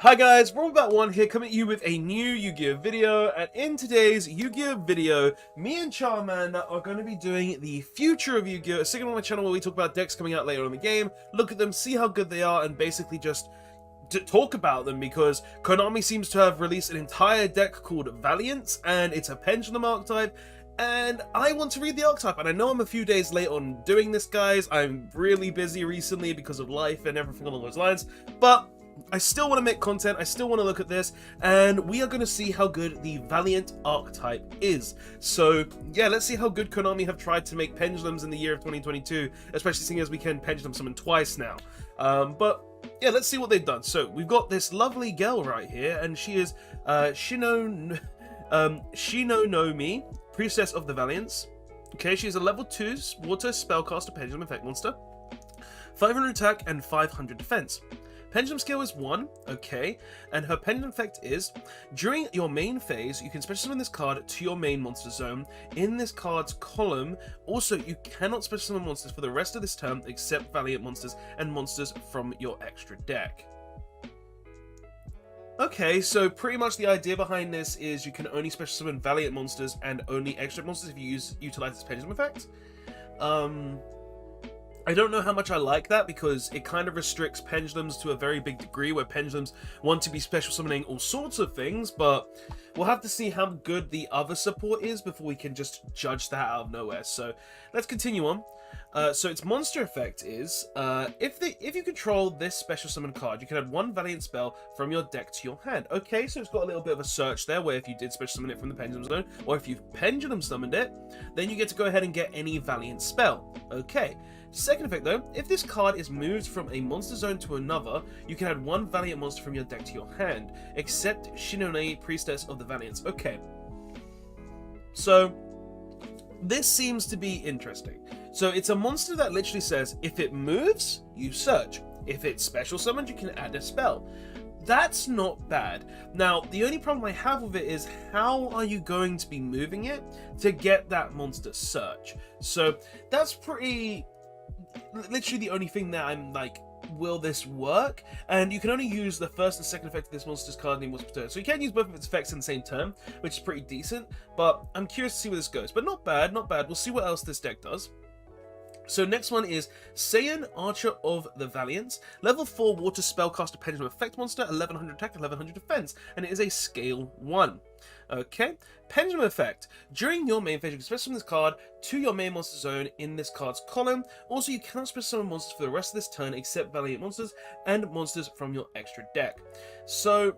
Hi guys, Robert1 here coming at you with a new Yu-Gi-Oh video, and in today's Yu-Gi-Oh video, me and Charman are going to be doing the future of Yu-Gi-Oh, a segment on my channel where we talk about decks coming out later in the game, look at them, see how good they are, and basically just talk about them, because Konami seems to have released an entire deck called Valiants, and it's a Pendulum archetype, and I want to read the archetype, and I know I'm a few days late on doing this, guys. I'm really busy recently because of life and everything along those lines, but I still want to make content, I still want to look at this, and we are going to see how good the Valiant archetype is. So yeah, let's see how good Konami have tried to make pendulums in the year of 2022, especially seeing as we can pendulum summon twice now. But yeah, let's see what they've done. So we've got this lovely girl right here, and she is Shinonomi, Priestess of the Valiants. Okay, she's a level 2 water spellcaster Pendulum Effect monster, 500 attack and 500 defense. Pendulum skill is 1, okay, and her pendulum effect is, during your main phase, you can special summon this card to your main monster zone in this card's column. Also, you cannot special summon monsters for the rest of this term except Valiant monsters and monsters from your extra deck. Okay, so pretty much the idea behind this is you can only special summon Valiant monsters and only extra monsters if you utilize this pendulum effect. I don't know how much I like that, because it kind of restricts pendulums to a very big degree, where pendulums want to be special summoning all sorts of things, but we'll have to see how good the other support is before we can just judge that out of nowhere. So let's continue on. So its monster effect is, if you control this special summon card, you can add 1 Valiant spell from your deck to your hand. Okay, so it's got a little bit of a search there, where if you did special summon it from the Pendulum Zone, or if you've Pendulum summoned it, then you get to go ahead and get any Valiant spell. Okay. Second effect though, if this card is moved from a monster zone to another, you can add 1 Valiant monster from your deck to your hand, except Shinonomi, Priestess of the Valiants. Okay. So this seems to be interesting. So it's a monster that literally says, if it moves, you search. If it's special summoned, you can add a spell. That's not bad. Now, the only problem I have with it is, how are you going to be moving it to get that monster search? So that's literally the only thing that I'm like, will this work? And you can only use the first and second effect of this monster's card name was per turn. So you can use both of its effects in the same turn, which is pretty decent, but I'm curious to see where this goes. But not bad, not bad. We'll see what else this deck does. So next one is Saiyan, Archer of the Valiants, level 4 water spellcaster Pendulum Effect monster, 1100 attack, 1100 defense, and it is a scale 1. Okay, Pendulum Effect. During your main phase, you can special summon this card to your main monster zone in this card's column. Also, you cannot special summon monsters for the rest of this turn except Valiant monsters and monsters from your extra deck. So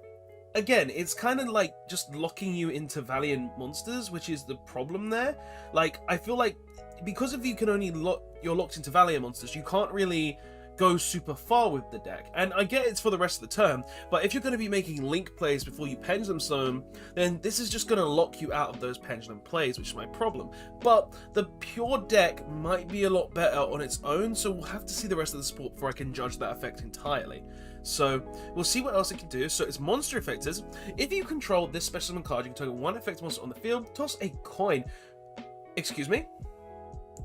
again, it's kind of like just locking you into Valiant monsters, which is the problem there. Like, I feel like because if you can only you're locked into Valiant monsters, you can't really go super far with the deck. And I get it's for the rest of the term, but if you're going to be making link plays before you pendulum summon, then this is just going to lock you out of those pendulum plays, which is my problem. But the pure deck might be a lot better on its own, so we'll have to see the rest of the support before I can judge that effect entirely. So we'll see what else it can do. So its monster effect is, if you control this special summon card, you can target 1 effect monster on the field, toss a coin. Excuse me?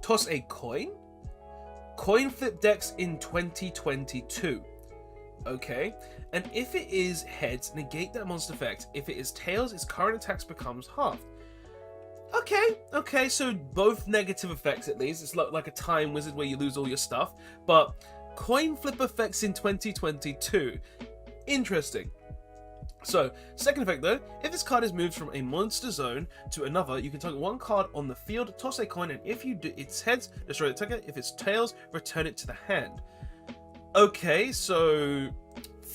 Toss a coin? Coin flip decks in 2022. Okay, and if it is heads, negate that monster effect. If it is tails, its current attacks becomes halved. Okay, so both negative effects at least. It's like a time wizard where you lose all your stuff, but coin flip effects in 2022. Interesting. So, second effect though, if this card is moved from a monster zone to another, you can target 1 card on the field, toss a coin, and if you do its heads, destroy the attacker. If it's tails, return it to the hand. Okay, so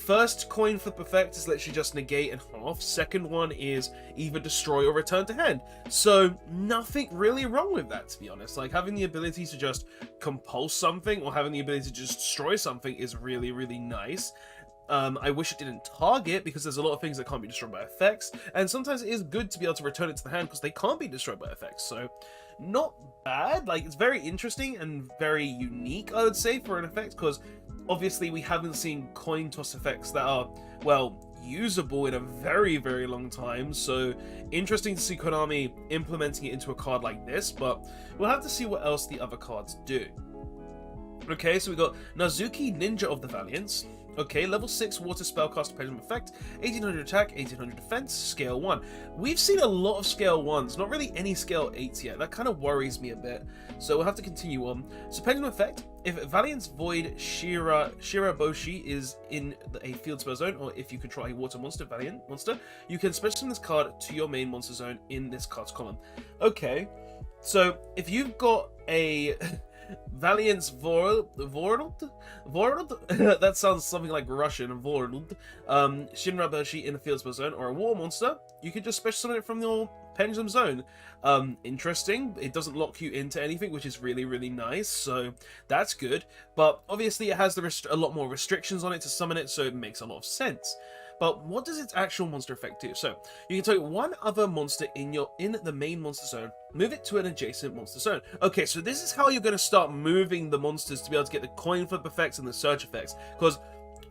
first coin flip effect is literally just negate and half. Second one is either destroy or return to hand. So nothing really wrong with that, to be honest. Like, having the ability to just compulse something or having the ability to just destroy something is really, really nice. I wish it didn't target, because there's a lot of things that can't be destroyed by effects, and sometimes it is good to be able to return it to the hand because they can't be destroyed by effects. So not bad. Like, it's very interesting and very unique, I would say, for an effect, because obviously we haven't seen coin toss effects that are, well, usable in a very, very long time. So interesting to see Konami implementing it into a card like this, but we'll have to see what else the other cards do. Okay, so we got Nazuki, Ninja of the Valiants. Okay, level 6 water spellcaster Pendulum Effect, 1800 attack, 1800 defense, scale 1. We've seen a lot of scale 1s, not really any scale 8s yet. That kind of worries me a bit. So we'll have to continue on. So Pendulum Effect, if Valiance Void Shiraboshi is in a field spell zone, or if you control a water monster, Valiant monster, you can special summon this card to your main monster zone in this card's column. Okay, so if you've got a Valiance Vorld, that sounds something like Russian, Vorld, Shinrabashi in the field spell zone, or a war monster, you can just special summon it from your Pendulum zone. Interesting, it doesn't lock you into anything, which is really, really nice, so that's good, but obviously it has a lot more restrictions on it to summon it, so it makes a lot of sense. But what does its actual monster effect do? So you can target one other monster in the main monster zone, move it to an adjacent monster zone. Okay, so this is how you're going to start moving the monsters to be able to get the coin flip effects and the surge effects. Because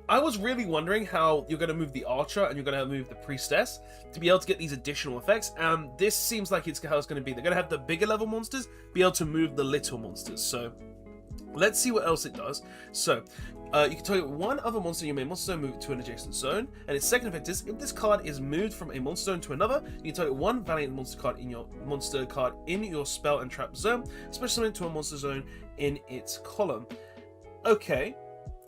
I was really wondering how you're going to move the archer and you're going to move the priestess to be able to get these additional effects. And this seems like it's how it's going to be. They're going to have the bigger level monsters be able to move the little monsters. So let's see what else it does. So you can target one other monster in your main monster zone, move it to an adjacent zone, and its second effect is, if this card is moved from a monster zone to another, you can target one Valiant monster card in your spell and trap zone, special summon to a monster zone in its column. Okay,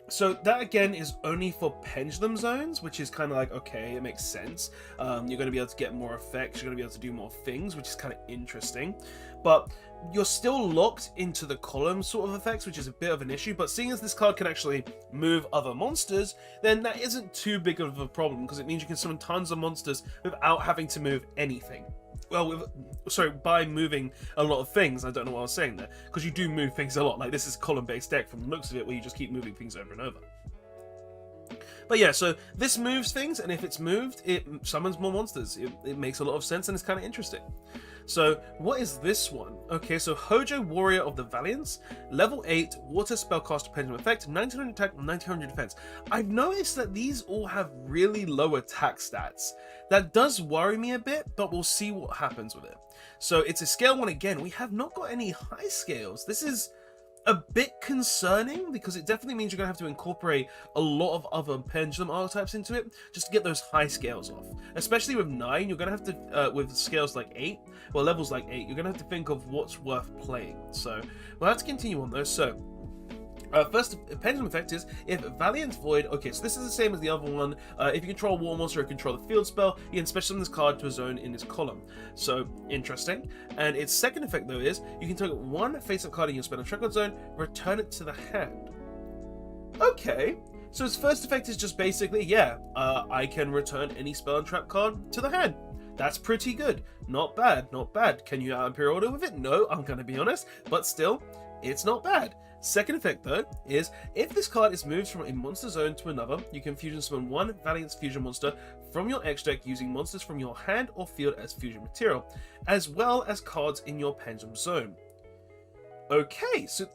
so that again is only for pendulum zones, which is kind of like, okay, it makes sense. You're going to be able to get more effects, you're going to be able to do more things, which is kind of interesting, but you're still locked into the column sort of effects, which is a bit of an issue. But seeing as this card can actually move other monsters, then that isn't too big of a problem, because it means you can summon tons of monsters without having to move anything. Well, by moving a lot of things. I don't know what I was saying there, because you do move things a lot. Like, this is a column-based deck from the looks of it, where you just keep moving things over and over. But yeah, so this moves things, and if it's moved, it summons more monsters. It makes a lot of sense, and it's kind of interesting. So, what is this one? Okay, so Hojo, Warrior of the Valiants, level 8, Water Spellcaster Pendulum Effect, 1900 attack, 1900 defense. I've noticed that these all have really low attack stats. That does worry me a bit, but we'll see what happens with it. So, it's a scale 1 again. We have not got any high scales. This is a bit concerning, because it definitely means you're going to have to incorporate a lot of other pendulum archetypes into it just to get those high scales off. Especially with 9, you're going to have to, with scales like 8, well, levels like 8, you're going to have to think of what's worth playing. So we'll have to continue on those. So first, Pendulum Effect is, if Valiant Void, okay, so this is the same as the other one. If you control a war monster or control the field spell, you can special summon this card to a zone in this column. So, interesting. And its second effect, though, is, you can target one face-up card in your spell and trap card zone, return it to the hand. Okay, so its first effect is just basically, yeah, I can return any spell and trap card to the hand. That's pretty good. Not bad, not bad. Can you out-Imperial Order with it? No, I'm going to be honest, but still, it's not bad. Second effect, though, is if this card is moved from a monster zone to another, you can fusion summon one Valiance fusion monster from your X deck using monsters from your hand or field as fusion material, as well as cards in your pendulum zone. Okay, so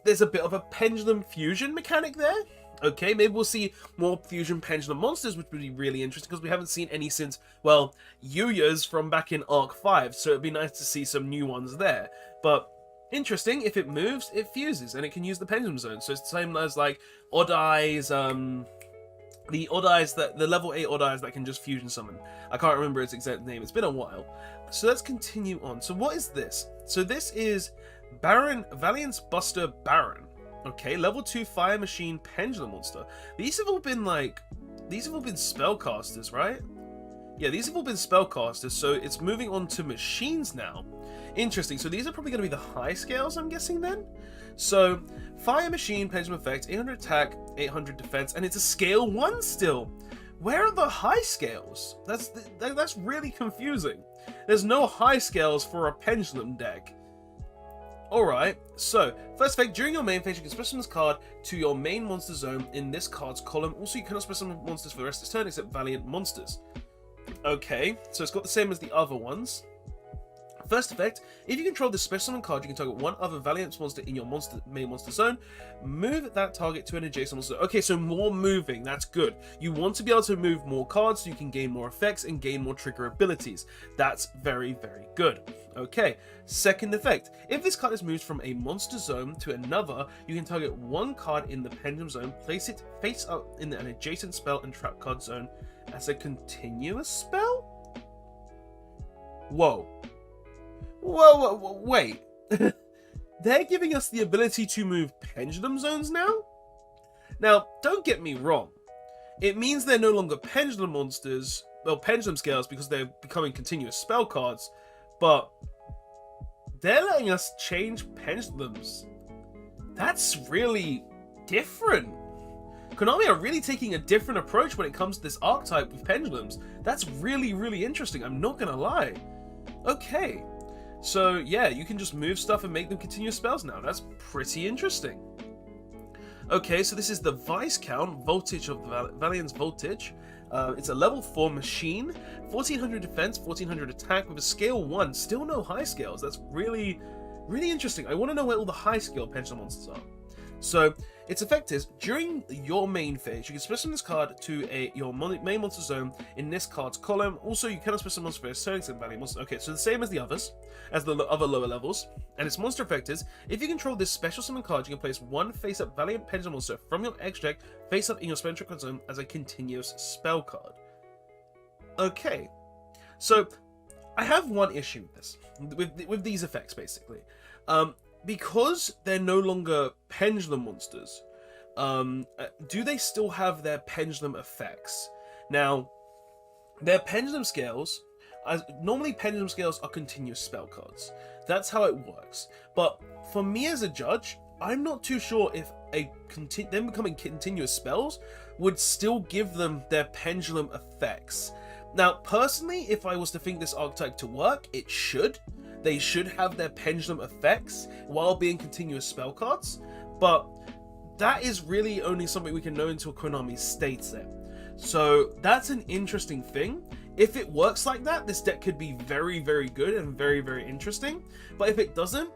there's a bit of a pendulum fusion mechanic there. Okay, maybe we'll see more fusion pendulum monsters, which would be really interesting, because we haven't seen any since, well, Yugioh's from back in Arc 5, so it'd be nice to see some new ones there. But interesting, if it moves, it fuses, and it can use the pendulum zone. So it's the same as like Odd Eyes, the Odd Eyes, the level 8 Odd Eyes that can just fusion summon. I can't remember its exact name, it's been a while. So let's continue on. So what is this? So this is Valiance Buster Baron. Okay, level 2 Fire Machine Pendulum Monster. These have all been spellcasters, right? Yeah, these have all been spellcasters, so it's moving on to machines now. Interesting, so these are probably going to be the high scales, I'm guessing then? So, Fire Machine, Pendulum Effect, 800 attack, 800 defense, and it's a scale 1 still. Where are the high scales? That's really confusing. There's no high scales for a pendulum deck. Alright, so, first effect, during your main phase, you can special summon this card to your main monster zone in this card's column. Also, you cannot special summon monsters for the rest of this turn except Valiant monsters. Okay, so it's got the same as the other ones. First effect, if you control this special summon card, you can target one other Valiance monster in your main monster zone. Move that target to an adjacent monster. Okay, so more moving, that's good. You want to be able to move more cards so you can gain more effects and gain more trigger abilities. That's very, very good. Okay, second effect, if this card is moved from a monster zone to another, you can target one card in the Pendulum zone, place it face up in an adjacent spell and trap card zone as a continuous spell? Whoa. Whoa, wait. They're giving us the ability to move pendulum zones now? Now, don't get me wrong. It means they're no longer pendulum monsters, well, pendulum scales, because they're becoming continuous spell cards, but they're letting us change pendulums. That's really different. Konami are really taking a different approach when it comes to this archetype with pendulums. That's really, really interesting, I'm not gonna lie. Okay. So yeah, you can just move stuff and make them continuous spells now. That's pretty interesting. Okay, so this is the Viscount Voltage of the Valiance Voltage. It's a level 4 machine, 1400 defense, 1400 attack with a scale 1. Still no high scales. That's really, really interesting. I want to know where all the high scale pendulum monsters are. So its effect is, during your main phase, you can special summon this card to your main monster zone in this card's column. Also, you cannot special summon monster for a certain extent value monster. Okay, so the same as the others, as the other lower levels. And its monster effect is, if you control this special summon card, you can place one face-up Valiant Pendulum monster from your X deck face-up in your spell trap zone as a continuous spell card. Okay, so I have one issue with this, with these effects basically. Because they're no longer pendulum monsters, do they still have their pendulum effects? Now, their pendulum scales, normally pendulum scales are continuous spell cards. That's how it works. But for me as a judge, I'm not too sure if them becoming continuous spells would still give them their pendulum effects. Now, personally, if I was to think this archetype to work, it should. They should have their pendulum effects while being continuous spell cards, but that is really only something we can know until Konami states it. So that's an interesting thing. If it works like that, this deck could be very, very good and very, very interesting. But if it doesn't,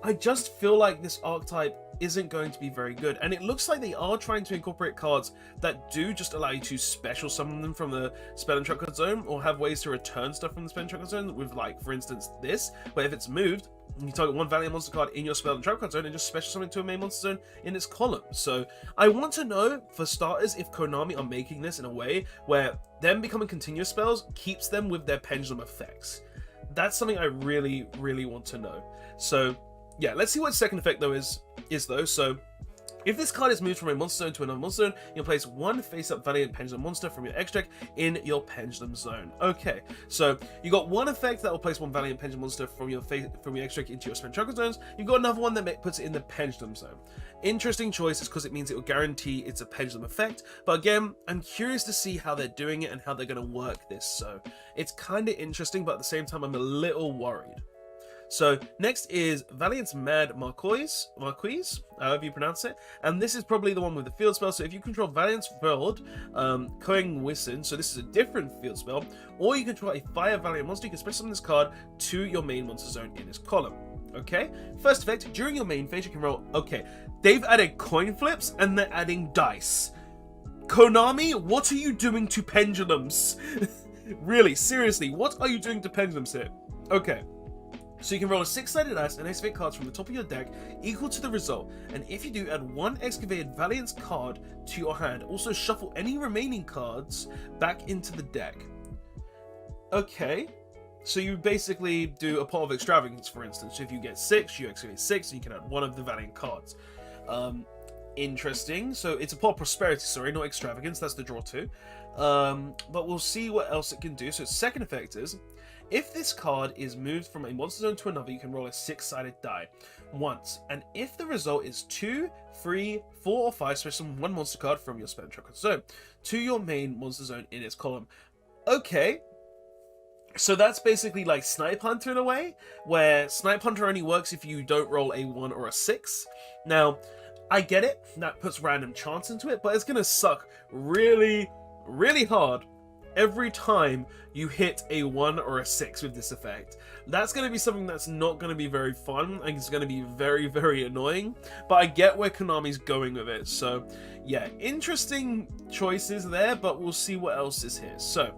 I just feel like this archetype isn't going to be very good. And it looks like they are trying to incorporate cards that do just allow you to special summon them from the spell and trap card zone, or have ways to return stuff from the spell and trap card zone, with, like, for instance, this, where if it's moved, you target one Valiant monster card in your spell and trap card zone and just special summon to a main monster zone in its column. So I want to know, for starters, if Konami are making this in a way where them becoming continuous spells keeps them with their pendulum effects. That's something I really, really want to know. So yeah, let's see what second effect though is though. So if this card is moved from a monster zone to another monster zone, you'll place one face-up Valiant Pendulum monster from your X deck in your Pendulum zone. Okay, so you got one effect that will place one Valiant Pendulum monster from your X deck into your spell trap zones. You've got another one that puts it in the Pendulum zone. Interesting choices because it means it will guarantee it's a pendulum effect. But again, I'm curious to see how they're doing it and how they're going to work this. So it's kind of interesting, but at the same time, I'm a little worried. So next is Valiant's Mad Marquise, however you pronounce it, and this is probably the one with the field spell. So if you control Valiant's World, Koeng Wisen, so this is a different field spell, or you control a Fire Valiant monster, you can special summon this card to your main monster zone in this column. Okay, first effect, during your main phase you can roll, okay, they've added coin flips and they're adding dice. Konami, what are you doing to pendulums? Really, seriously, what are you doing to pendulums here? Okay. So you can roll a 6-sided dice and activate cards from the top of your deck equal to the result, and if you do, add one excavated Valiance card to your hand. Also shuffle any remaining cards back into the deck. Okay, so you basically do a pot of extravagance, for instance. So if you get 6, you excavate 6, and you can add one of the Valiant cards. Interesting. So it's a pot of prosperity, sorry, not extravagance, that's the draw 2. But we'll see what else it can do. So its second effect is, if this card is moved from a monster zone to another, you can roll a 6-sided die once. And if the result is 2, 3, 4, or 5, special summon one monster card from your spell trap zone to your main monster zone in its column. Okay. So that's basically like Snipe Hunter in a way, where Snipe Hunter only works if you don't roll a 1 or a 6. Now, I get it, that puts random chance into it, but it's going to suck really, really hard every time you hit a 1 or a 6 with this effect. That's going to be something that's not going to be very fun, and it's going to be very, very annoying, but I get where Konami's going with it. So yeah, interesting choices there, but we'll see what else is here. So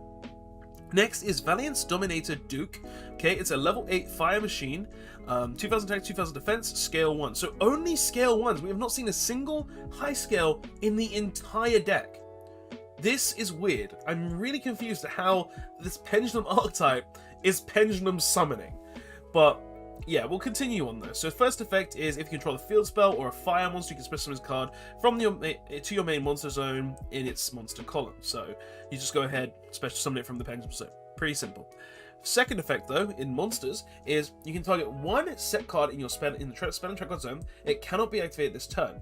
next is Valiance Dominator Duke. Okay, it's a level 8 fire machine, 2000 attack, 2000 defense, scale 1. So only scale 1s. We have not seen a single high scale in the entire deck. This is weird. I'm really confused at how this Pendulum archetype is Pendulum summoning. But yeah, we'll continue on this. So first effect is if you control a field spell or a fire monster, you can special summon this card from to your main monster zone in its monster column. So you just go ahead, special summon it from the Pendulum zone. Pretty simple. Second effect though, in monsters, is you can target one set card in your spell and trap card zone. It cannot be activated this turn.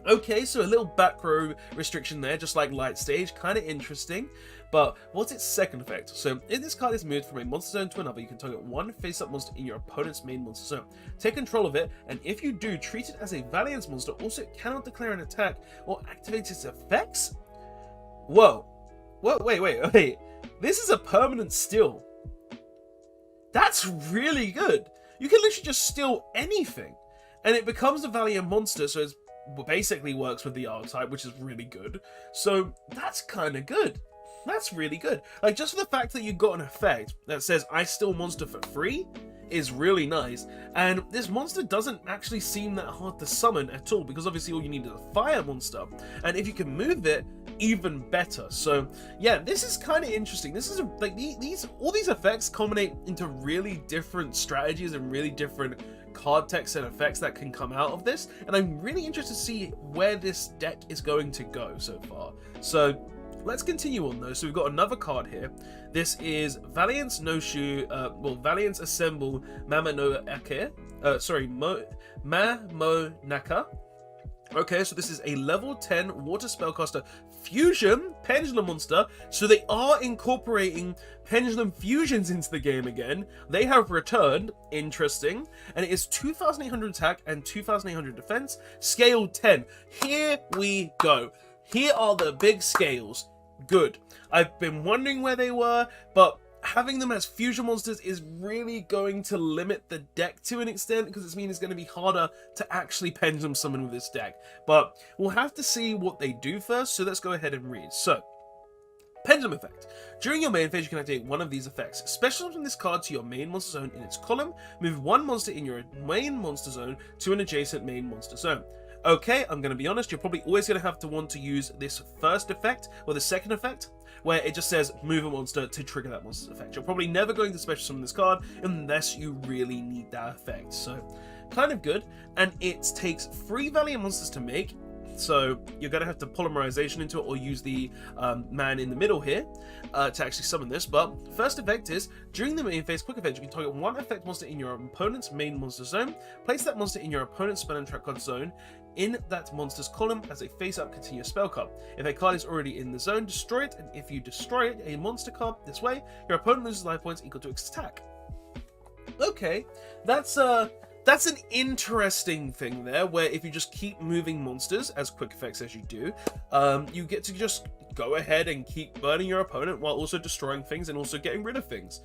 Okay, so a little back row restriction there, just like Light Stage, kind of interesting. But what's its second effect? So if this card is moved from a monster zone to another, you can target one face-up monster in your opponent's main monster zone. Take control of it, and if you do, treat it as a Valiance monster. Also, it cannot declare an attack or activate its effects. Whoa. Wait. This is a permanent steal. That's really good. You can literally just steal anything, and it becomes a Valiant monster, so it's basically works with the archetype, which is really good. So that's kind of good. That's really good. Like, just for the fact that you got an effect that says I steal monster for free is really nice. And this monster doesn't actually seem that hard to summon at all, because obviously all you need is a fire monster, and if you can move it, even better. So yeah, this is kind of interesting. This is like all these effects culminate into really different strategies and really different card text and effects that can come out of this, and I'm really interested to see where this deck is going to go so far. So let's continue on though. So we've got another card here. This is Valiance Valiance Assemble Mamonaka. Mamonaka. Okay, so this is a level 10 water spellcaster fusion Pendulum monster. So they are incorporating Pendulum fusions into the game again. They have returned. Interesting. And it is 2,800 attack and 2,800 defense. Scale 10. Here we go. Here are the big scales. Good. I've been wondering where they were, but having them as fusion monsters is really going to limit the deck to an extent, because it means it's going to be harder to actually Pendulum summon with this deck. But we'll have to see what they do first, so let's go ahead and read. So, Pendulum Effect. During your main phase, you can activate one of these effects. Special summon this card to your main monster zone in its column. Move one monster in your main monster zone to an adjacent main monster zone. Okay, I'm going to be honest, you're probably always going to have to want to use this first effect, or the second effect, where it just says move a monster to trigger that monster's effect. You're probably never going to special summon this card unless you really need that effect. So, kind of good. And it takes 3 Valiant monsters to make, so you're going to have to polymerization into it or use the man in the middle here to actually summon this. But first effect is, during the main phase quick effect, you can target one effect monster in your opponent's main monster zone. Place that monster in your opponent's spell and trap card zone in that monster's column as a face-up continuous spell card. If a card is already in the zone, destroy it, and if you destroy it, a monster card this way, your opponent loses life points equal to its attack. Okay, that's an interesting thing there, where if you just keep moving monsters as quick effects as you do, you get to just go ahead and keep burning your opponent while also destroying things and also getting rid of things.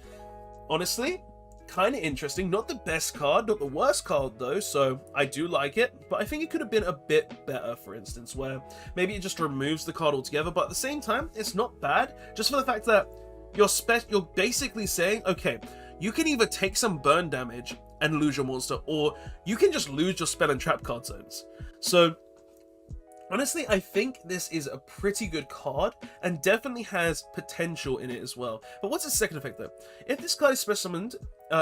Honestly, kind of interesting. Not the best card, not the worst card though, so I do like it, but I think it could have been a bit better, for instance, where maybe it just removes the card altogether, but at the same time, it's not bad, just for the fact that you're basically saying, okay, you can either take some burn damage and lose your monster, or you can just lose your spell and trap card zones. So honestly, I think this is a pretty good card and definitely has potential in it as well. But what's its second effect though? If this card is special summoned,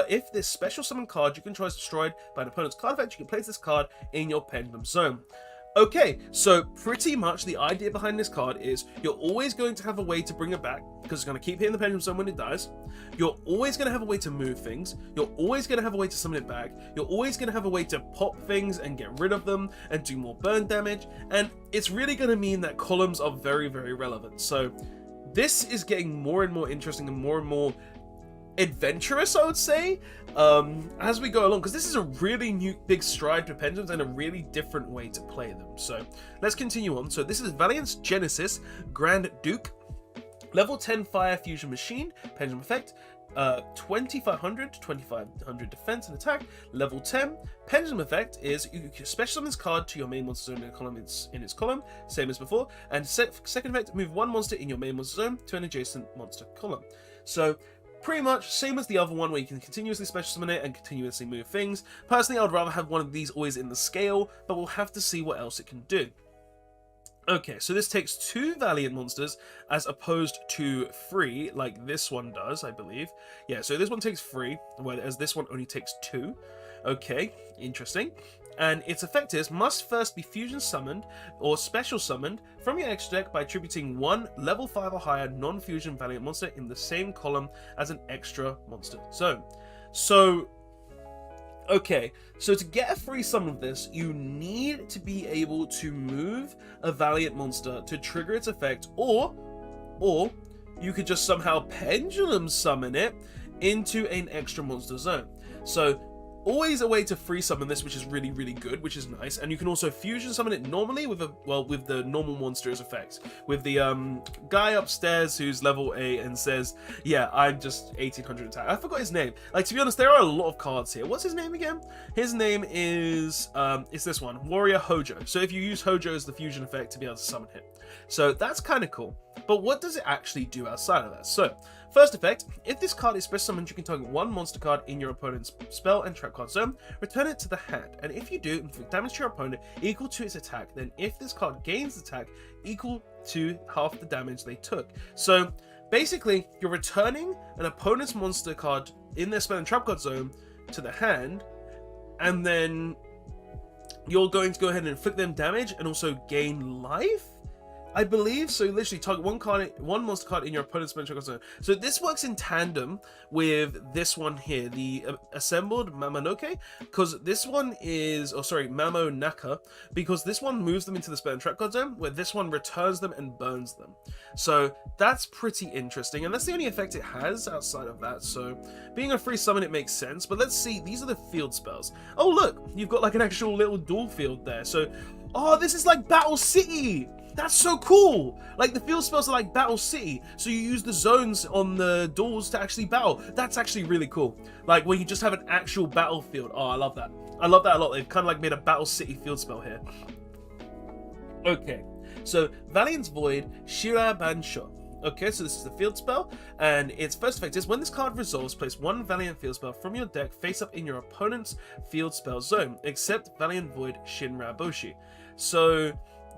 if this special summon card you control is destroyed by an opponent's card effect, you can place this card in your Pendulum zone. Okay, so pretty much the idea behind this card is you're always going to have a way to bring it back, because it's going to keep hitting the Pendulum zone when it dies. You're always going to have a way to move things. You're always going to have a way to summon it back. You're always going to have a way to pop things and get rid of them and do more burn damage. And it's really going to mean that columns are very, very relevant. So this is getting more and more interesting and more adventurous, I would say, as we go along, because this is a really new big stride to Pendulums and a really different way to play them. So let's continue on. So this is Valiance Genesis Grand Duke. Level 10 Fire Fusion Machine, Pendulum Effect, 2500 defense and attack. Level 10 Pendulum Effect is you can special summon this card to your main monster zone in its column, same as before. And second effect, move one monster in your main monster zone to an adjacent monster column. So pretty much same as the other one where you can continuously special summon it and continuously move things. Personally, I would rather have one of these always in the scale, but we'll have to see what else it can do. Okay, so this takes 2 Valiant monsters as opposed to 3, like this one does, I believe. Yeah, so this one takes 3, whereas this one only takes 2. Okay, interesting. And its effect is, must first be fusion summoned or special summoned from your extra deck by attributing 1 level 5 or higher non-fusion Valiant monster in the same column as an extra monster zone. So, okay, so to get a free summon of this, you need to be able to move a Valiant monster to trigger its effect, or you could just somehow pendulum summon it into an extra monster zone. So always a way to free summon this, which is really, really good, which is nice. And you can also fusion summon it normally with with the normal monster's effect. With the guy upstairs who's level 8 and says, yeah, I'm just 1800 attack. I forgot his name. Like, to be honest, there are a lot of cards here. What's his name again? His name is, it's this one, Warrior Hojo. So if you use Hojo as the fusion effect to be able to summon him. So that's kind of cool. But what does it actually do outside of that? So, first effect, if this card is special summoned, you can target 1 monster card in your opponent's spell and trap card zone, return it to the hand, and if you do, inflict damage to your opponent equal to its attack, then if this card gains attack, equal to half the damage they took. So, basically, you're returning an opponent's monster card in their spell and trap card zone to the hand, and then you're going to go ahead and inflict them damage and also gain life, I believe. So literally target one monster card in your opponent's spell trap card zone. So this works in tandem with this one here, the assembled Mamanoke, because this one is, Mamonaka, because this one moves them into the spell and trap card zone, where this one returns them and burns them. So that's pretty interesting, and that's the only effect it has outside of that. So being a free summon, it makes sense. But let's see, these are the field spells. Oh look, you've got like an actual little dual field there. So, oh, this is like Battle City. That's so cool! Like, the field spells are like Battle City, so you use the zones on the doors to actually battle. That's actually really cool. Like, where you just have an actual battlefield. Oh, I love that. I love that a lot. They've kind of like made a Battle City field spell here. Okay, so Valiant's Void, Shira Bansho. Okay, so this is the field spell, and its first effect is when this card resolves, place 1 Valiant field spell from your deck face up in your opponent's field spell zone, except Valiant Void Shinra Boshi. So,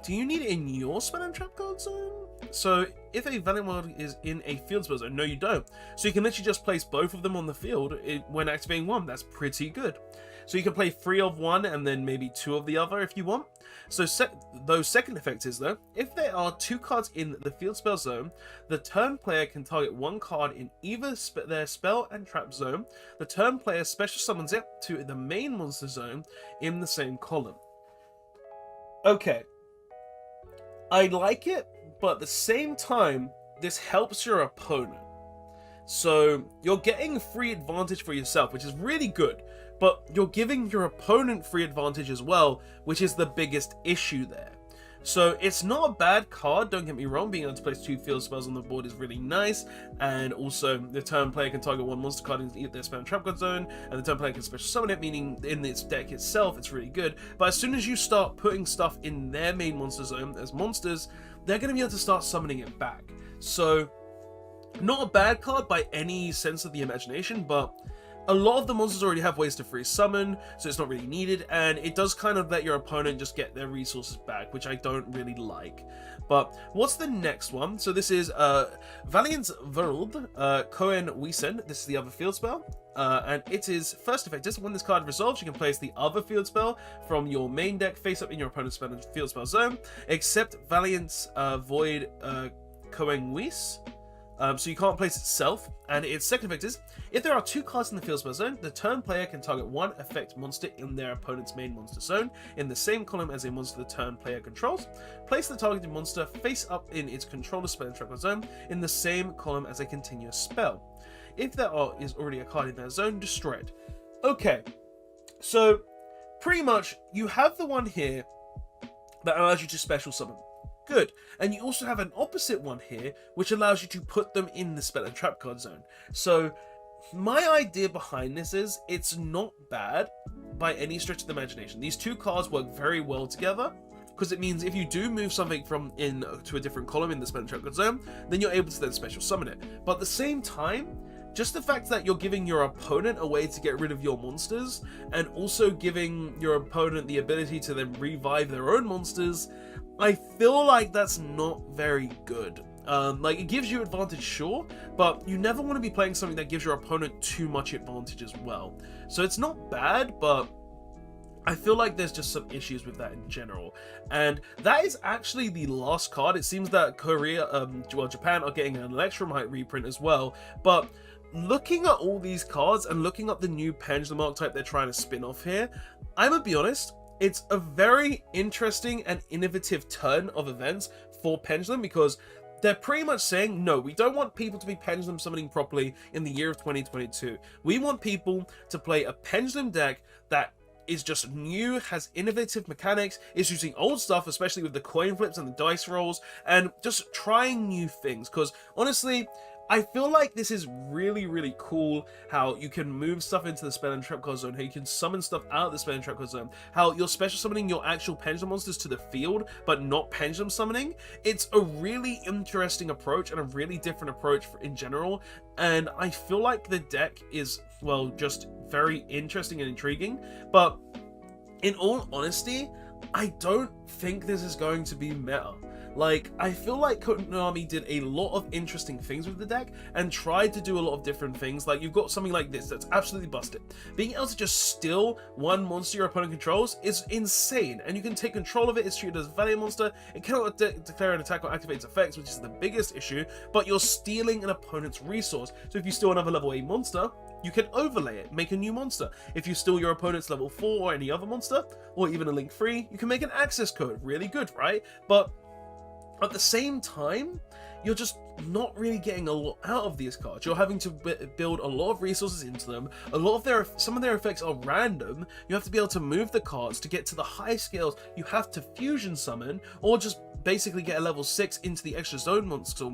do you need it in your spell and trap card zone? So, if a Valiant World is in a field spell zone, no you don't. So you can literally just place both of them on the field when activating one. That's pretty good. So you can play 3 of one and then maybe 2 of the other if you want. So those second effect is though, if there are 2 cards in the field spell zone, the turn player can target 1 card in either their spell and trap zone. The turn player special summons it to the main monster zone in the same column. Okay. I like it, but at the same time, this helps your opponent. So you're getting free advantage for yourself, which is really good, but you're giving your opponent free advantage as well, which is the biggest issue there. So it's not a bad card, don't get me wrong. Being able to place 2 field spells on the board is really nice, and also the turn player can target 1 monster card in their spell and trap card zone, and the turn player can special summon it, meaning in its deck itself it's really good. But as soon as you start putting stuff in their main monster zone as monsters, they're going to be able to start summoning it back. So not a bad card by any sense of the imagination, but a lot of the monsters already have ways to free summon, so it's not really needed, and it does kind of let your opponent just get their resources back, which I don't really like. But what's the next one? So this is Valiant's World, Koen Wiesen. This is the other field spell, and it is first effect is when this card resolves, you can place the other field spell from your main deck face up in your opponent's spell and field spell zone, except Valiant's Void Koen Wies. So you can't place itself, and its second effect is, if there are 2 cards in the field spell zone, the turn player can target 1 effect monster in their opponent's main monster zone in the same column as a monster the turn player controls. Place the targeted monster face up in its controller's spell and trap card zone in the same column as a continuous spell. If there is already a card in that zone, destroy it. Okay, so pretty much you have the one here that allows you to special summon. good. And you also have an opposite one here, which allows you to put them in the spell and trap card zone. So my idea behind this is it's not bad by any stretch of the imagination. These two cards work very well together, because it means if you do move something from in to a different column in the spell and trap card zone, then you're able to then special summon it. But at the same time, just the fact that you're giving your opponent a way to get rid of your monsters, and also giving your opponent the ability to then revive their own monsters, I feel like that's not very good. Like, it gives you advantage, sure, but you never want to be playing something that gives your opponent too much advantage as well. So it's not bad, but I feel like there's just some issues with that in general. And that is actually the last card. It seems that Japan are getting an Electromite reprint as well, but looking at all these cards and looking at the new Pendulum archetype they're trying to spin off here, I'm gonna be honest, it's a very interesting and innovative turn of events for Pendulum, because they're pretty much saying, no, we don't want people to be Pendulum summoning properly in the year of 2022. We want people to play a Pendulum deck that is just new, has innovative mechanics, is using old stuff, especially with the coin flips and the dice rolls, and just trying new things. Because honestly, I feel like this is really, really cool how you can move stuff into the spell and trap card zone, how you can summon stuff out of the spell and trap card zone, how you're special summoning your actual Pendulum monsters to the field, but not Pendulum summoning. It's a really interesting approach and a really different approach in general, and I feel like the deck is, well, just very interesting and intriguing. But in all honesty, I don't think this is going to be meta. Like, I feel like Konami did a lot of interesting things with the deck and tried to do a lot of different things. Like, you've got something like this that's absolutely busted. Being able to just steal one monster your opponent controls is insane, and you can take control of it. It's treated as a Valiant monster. It cannot declare an attack or activate its effects, which is the biggest issue, but you're stealing an opponent's resource. So if you steal another level 8 monster, you can overlay it, make a new monster. If you steal your opponent's level 4 or any other monster, or even a Link 3, you can make an access code. Really good, right? But at the same time, you're just not really getting a lot out of these cards. You're having to build a lot of resources into them. Some of their effects are random. You have to be able to move the cards to get to the high scales. You have to fusion summon, or just basically get a level 6 into the extra zone monster,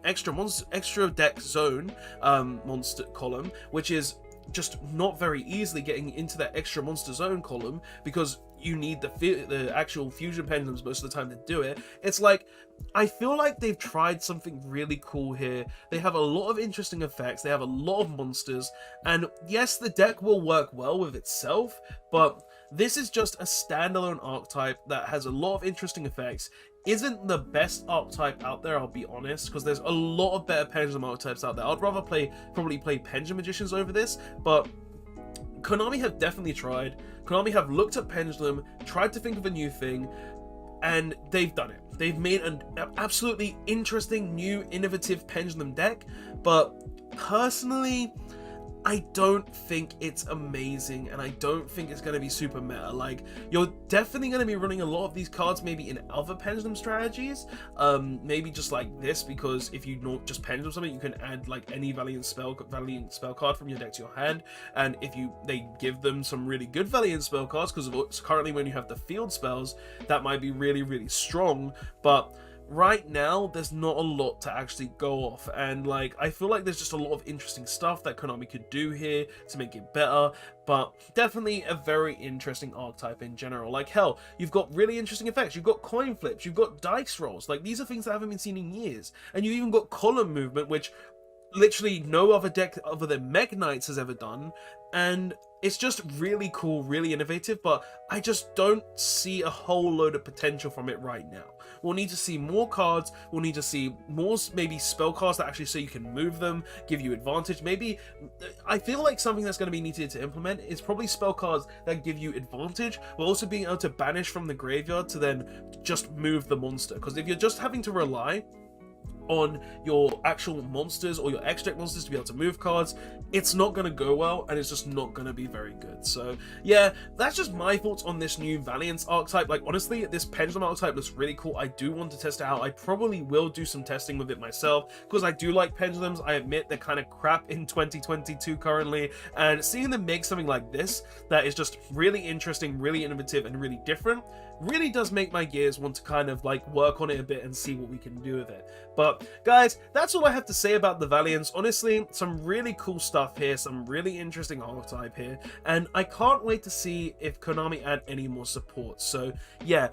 extra deck zone monster column, which is just not very easily getting into that extra monster zone column, because you need the actual fusion pendulums most of the time to do it. It's like, I feel like they've tried something really cool here. They have a lot of interesting effects, they have a lot of monsters, and yes, the deck will work well with itself, but this is just a standalone archetype that has a lot of interesting effects. Isn't the best archetype out there, I'll be honest, because there's a lot of better Pendulum archetypes out there. I'd rather probably play Pendulum Magicians over this, but Konami have definitely tried. Konami have looked at Pendulum, tried to think of a new thing, and they've done it. They've made an absolutely interesting, new, innovative Pendulum deck, but personally, I don't think it's amazing, and I don't think it's going to be super meta. Like, you're definitely going to be running a lot of these cards maybe in other Pendulum strategies, maybe just like this, because if you don't just Pendulum something, you can add like any Valiant spell card from your deck to your hand, and if they give them some really good Valiant spell cards, because currently when you have the field spells, that might be really, really strong, but right now there's not a lot to actually go off, and like, I feel like there's just a lot of interesting stuff that Konami could do here to make it better, but definitely a very interesting archetype in general. Like, hell, you've got really interesting effects, you've got coin flips, you've got dice rolls. Like, these are things that haven't been seen in years, and you even got column movement, which literally no other deck other than Mech Knights has ever done, and it's just really cool, really innovative, but I just don't see a whole load of potential from it right now. We'll need to see more cards, we'll need to see more maybe spell cards that actually say you can move them, give you advantage. Maybe, I feel like something that's going to be needed to implement is probably spell cards that give you advantage, but also being able to banish from the graveyard to then just move the monster. Because if you're just having to rely on your actual monsters or your extra monsters to be able to move cards, it's not going to go well, and it's just not going to be very good. So yeah, that's just my thoughts on this new Valiance archetype. Like, honestly, this Pendulum archetype looks really cool. I do want to test it out. I probably will do some testing with it myself, because I do like Pendulums. I admit they're kind of crap in 2022 currently, and seeing them make something like this that is just really interesting, really innovative, and really different really does make my gears want to kind of like work on it a bit and see what we can do with it. But guys, that's all I have to say about the Valiants. Honestly, some really cool stuff here, some really interesting archetype here, and I can't wait to see if Konami add any more support. So yeah,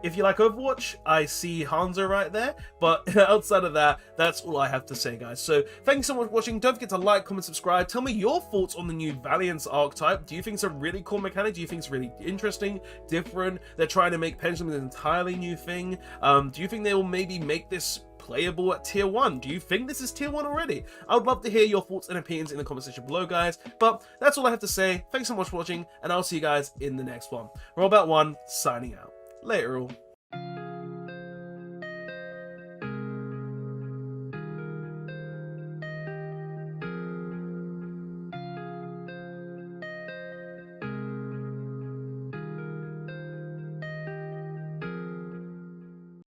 if you like Overwatch, I see Hanzo right there, but outside of that, that's all I have to say, guys. So thank you so much for watching. Don't forget to like, comment, subscribe. Tell me your thoughts on the new Valiance archetype. Do you think it's a really cool mechanic? Do you think it's really interesting, different? They're trying to make Pendulum an entirely new thing. Do you think they will maybe make this playable at tier 1? Do you think this is tier 1 already? I would love to hear your thoughts and opinions in the comment section below, guys. But that's all I have to say. Thanks so much for watching, and I'll see you guys in the next one. Robot1 signing out. Later all.